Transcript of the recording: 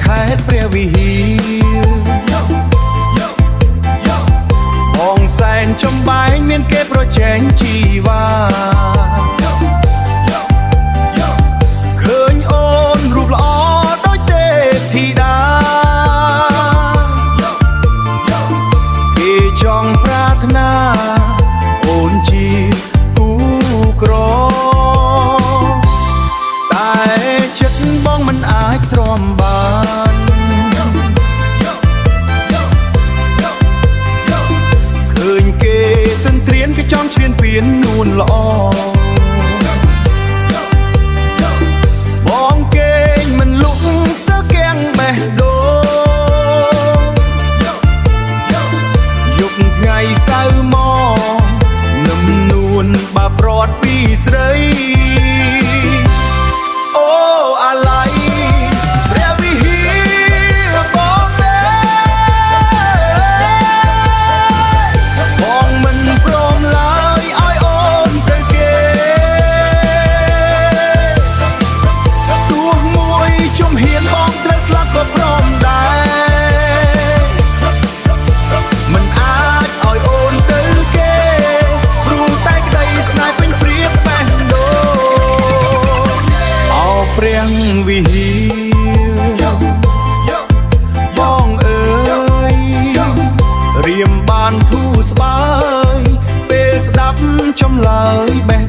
ខេត្តព្រះវិហារបងសែនចំបែងមានគេប្រជែងជីវ៉ាឃើញអូនរូបល្អដូចទេពធីតាគេចង់ប្រាថ្នាអូនជាគូក្រតែចិត្តបងមិនអាចទ្រាំបានឃើញគេទន្ទ្រានគេចង់ឈ្លានពាននួនល្អបងគេងមិនលុកស្ទើកៀងបេះដូងយកថ្ងៃសៅរ៍មកនឹមនួនបើប្រត់ពីស្រីអូអាឡ័យព្រះវិហារបងទេបងមិនព្រមឡើយឲ្យអូនទៅគេទោះមួយជំហានបងត្រូវស្លាប់ក៏ព្រមដែរមិនអាចឲ្យអូនទៅគេព្រោះតែក្តីស្នេហ៍ពេញព្រៀបបេះដូងអោព្រះវិហារបងអើយរៀមបានធូរស្បើយពេលស្ដាប់ចម្លើយបេះ